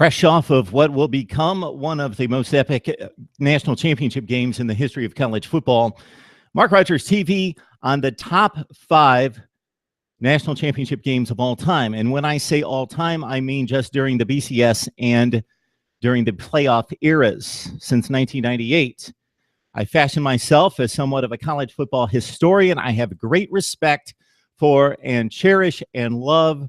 Fresh off of what will become one of the most epic national championship games in the history of college football, MarkRogersTV on the top 5 national championship games of all time. And when I say all time, I mean just during the BCS and during the playoff eras since 1998. I fashion myself as somewhat of a college football historian. I have great respect for and cherish and love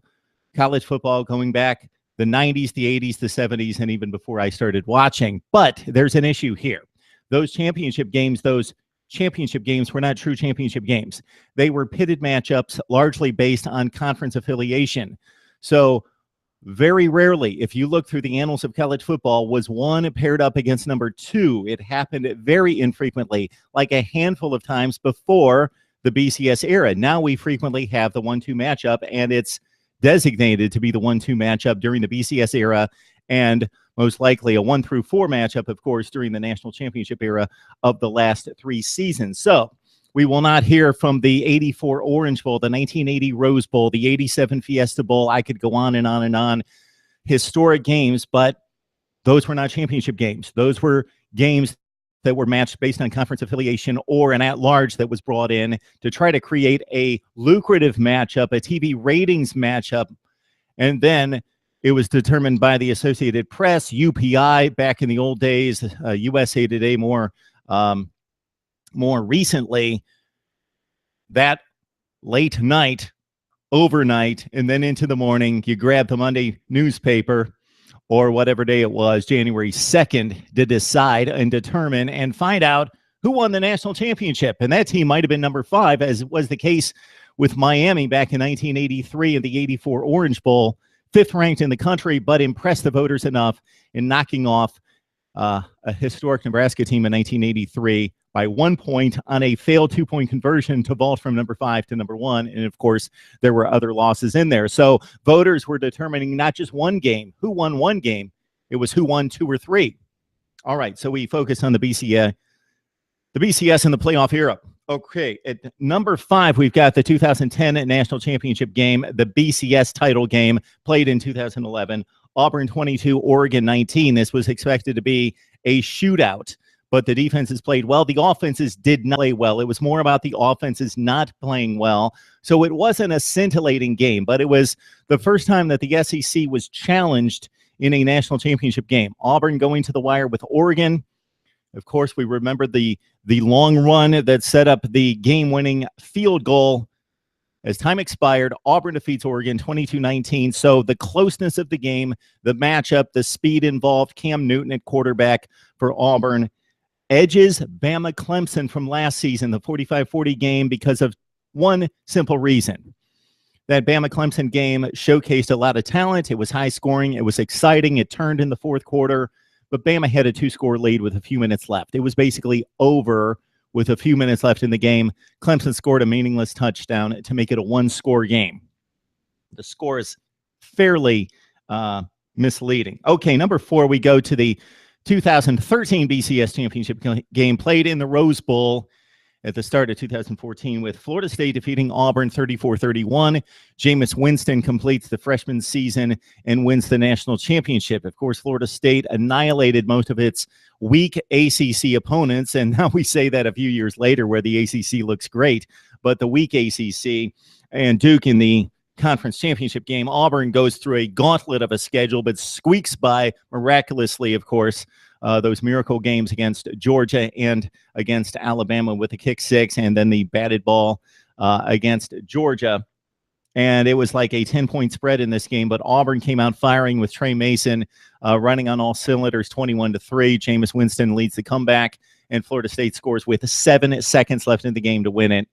college football going back the 90s, the 80s, the 70s, and even before I started watching. But there's an issue here. Those championship games were not true championship games. They were pitted matchups largely based on conference affiliation. So very rarely, if you look through the annals of college football, was one paired up against number 2. It happened very infrequently, like a handful of times before the BCS era. Now we frequently have the 1-2 matchup, and it's designated to be the 1-2 matchup during the BCS era, and most likely a 1-4 matchup, of course, during the national championship era of the last 3 seasons. So we will not hear from the 84 Orange Bowl, the 1980 Rose Bowl, the 87 Fiesta Bowl. I could go on and on and on. Historic games, but those were not championship games. Those were games that were matched based on conference affiliation or an at-large that was brought in to try to create a lucrative matchup, a TV ratings matchup, and then it was determined by the Associated Press, UPI back in the old days, USA Today more recently, that late night, overnight, and then into the morning, you grab the Monday newspaper or whatever day it was, January 2nd, to decide and determine and find out who won the national championship. And that team might have been number 5, as was the case with Miami back in 1983 in the 84 Orange Bowl, 5th ranked in the country, but impressed the voters enough in knocking off a historic Nebraska team in 1983 by 1 point on a failed 2-point conversion to vault from number 5 to number 1. And of course, there were other losses in there. So voters were determining not just one game, who won one game, it was who won 2 or 3. All right, so we focus on the BCS and the playoff era. Okay, at number 5, we've got the 2010 national championship game, the BCS title game played in 2011. Auburn 22, Oregon 19. This was expected to be a shootout, but the defenses played well. The offenses did not play well. It was more about the offenses not playing well. So it wasn't a scintillating game, but it was the first time that the SEC was challenged in a national championship game. Auburn going to the wire with Oregon. Of course, we remember the long run that set up the game-winning field goal. As time expired, Auburn defeats Oregon 22-19. So the closeness of the game, the matchup, the speed involved, Cam Newton at quarterback for Auburn edges Bama Clemson from last season, the 45-40 game, because of one simple reason. That Bama Clemson game showcased a lot of talent. It was high scoring. It was exciting. It turned in the fourth quarter, but Bama had a 2-score lead with a few minutes left. It was basically over with a few minutes left in the game. Clemson scored a meaningless touchdown to make it a 1-score game. The score is fairly misleading. Okay, number 4, we go to the 2013 BCS championship game played in the Rose Bowl at the start of 2014 with Florida State defeating Auburn 34-31. Jameis Winston completes the freshman season and wins the national championship. Of course, Florida State annihilated most of its weak ACC opponents, and now we say that a few years later where the ACC looks great, but the weak ACC and Duke in the conference championship game. Auburn goes through a gauntlet of a schedule, but squeaks by miraculously, of course, those miracle games against Georgia and against Alabama with a kick 6 and then the batted ball against Georgia. And it was like a 10-point spread in this game, but Auburn came out firing with Trey Mason running on all cylinders, 21-3. Jameis Winston leads the comeback, and Florida State scores with 7 seconds left in the game to win it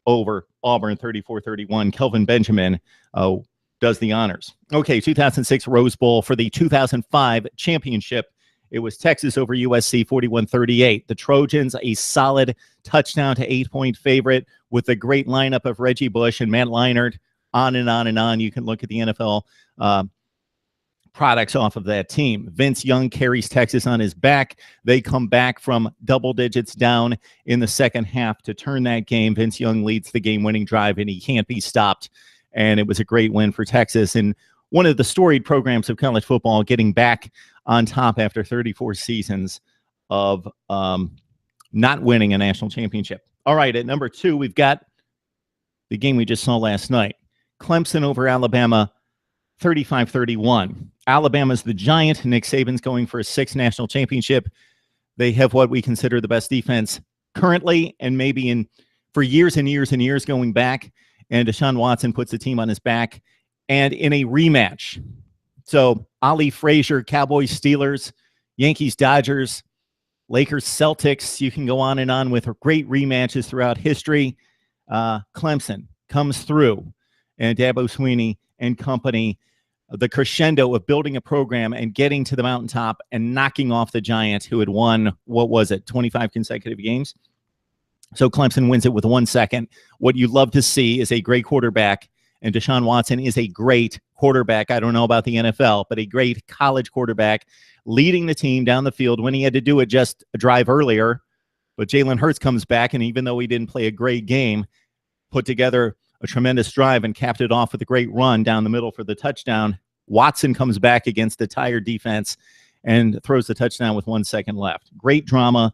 over Auburn 34-31. Kelvin Benjamin does the honors. Okay, 2006 Rose Bowl for the 2005 championship. It was Texas over USC 41-38. The Trojans, a solid touchdown to 8-point favorite with a great lineup of Reggie Bush and Matt Leinart, on and on and on. You can look at the NFL products off of that team. Vince Young carries Texas on his back. They come back from double digits down in the second half to turn that game. Vince Young leads the game-winning drive, and he can't be stopped. And it was a great win for Texas. And one of the storied programs of college football, getting back on top after 34 seasons of not winning a national championship. All right, at number 2, we've got the game we just saw last night. Clemson over Alabama, 35-31. Alabama's the giant. Nick Saban's going for a 6th national championship. They have what we consider the best defense currently, and maybe for years and years and years going back. And Deshaun Watson puts the team on his back. And in a rematch, so Ali Frazier, Cowboys, Steelers, Yankees, Dodgers, Lakers, Celtics, you can go on and on with great rematches throughout history. Clemson comes through, and Dabo Swinney and company, the crescendo of building a program and getting to the mountaintop and knocking off the giant who had won, 25 consecutive games. So Clemson wins it with 1 second. What you love to see is a great quarterback, and Deshaun Watson is a great quarterback. I don't know about the NFL, but a great college quarterback leading the team down the field when he had to do it just a drive earlier. But Jalen Hurts comes back, and even though he didn't play a great game, put together a tremendous drive and capped it off with a great run down the middle for the touchdown. Watson comes back against the tired defense and throws the touchdown with 1 second left. Great drama,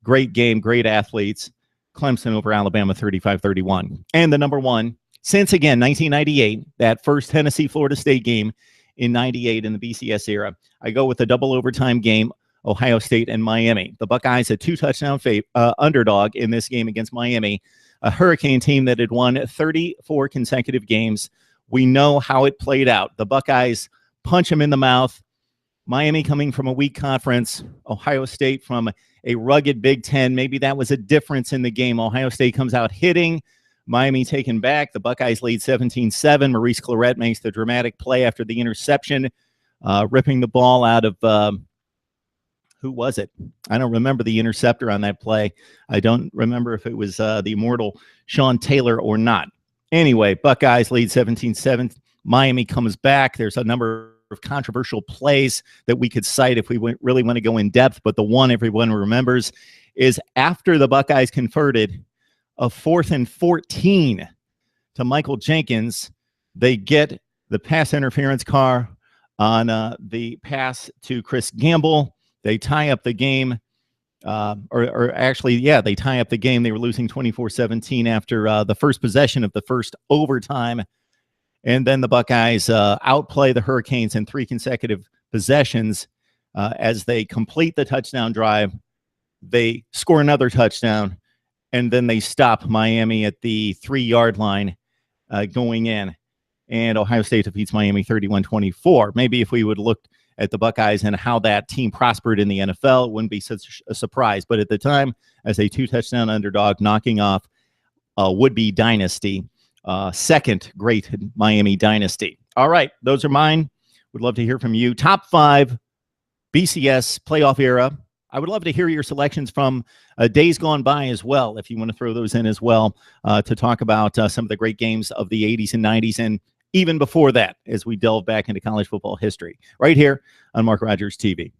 great game, great athletes. Clemson over Alabama, 35-31. And the number 1, since, again, 1998, that first Tennessee-Florida State game in 98 in the BCS era, I go with a double overtime game, Ohio State and Miami. The Buckeyes, a 2-touchdown underdog in this game against Miami, a Hurricane team that had won 34 consecutive games. We know how it played out. The Buckeyes punch them in the mouth. Miami coming from a weak conference, Ohio State from a rugged Big Ten. Maybe that was a difference in the game. Ohio State comes out hitting, Miami taken back. The Buckeyes lead 17-7. Maurice Clarett makes the dramatic play after the interception, ripping the ball out of who was it? I don't remember the interceptor on that play. I don't remember if it was the immortal Sean Taylor or not. Anyway, Buckeyes lead 17-7. Miami comes back. There's a number of controversial plays that we could cite if we really want to go in depth, but the one everyone remembers is after the Buckeyes converted a 4th and 14 to Michael Jenkins, they get the pass interference call on the pass to Chris Gamble. They tie up the game, they tie up the game. They were losing 24-17 after the first possession of the first overtime. And then the Buckeyes outplay the Hurricanes in 3 consecutive possessions as they complete the touchdown drive. They score another touchdown, and then they stop Miami at the 3-yard line going in. And Ohio State defeats Miami 31-24. Maybe if we would look at the Buckeyes and how that team prospered in the NFL, it wouldn't be such a surprise. But at the time, as a 2-touchdown underdog, knocking off a would-be dynasty, second great Miami dynasty. All right, those are mine. Would love to hear from you. Top 5 BCS playoff era. I would love to hear your selections from days gone by as well, if you want to throw those in as well, to talk about some of the great games of the 80s and 90s and even before that, as we delve back into college football history, right here on Mark Rogers TV.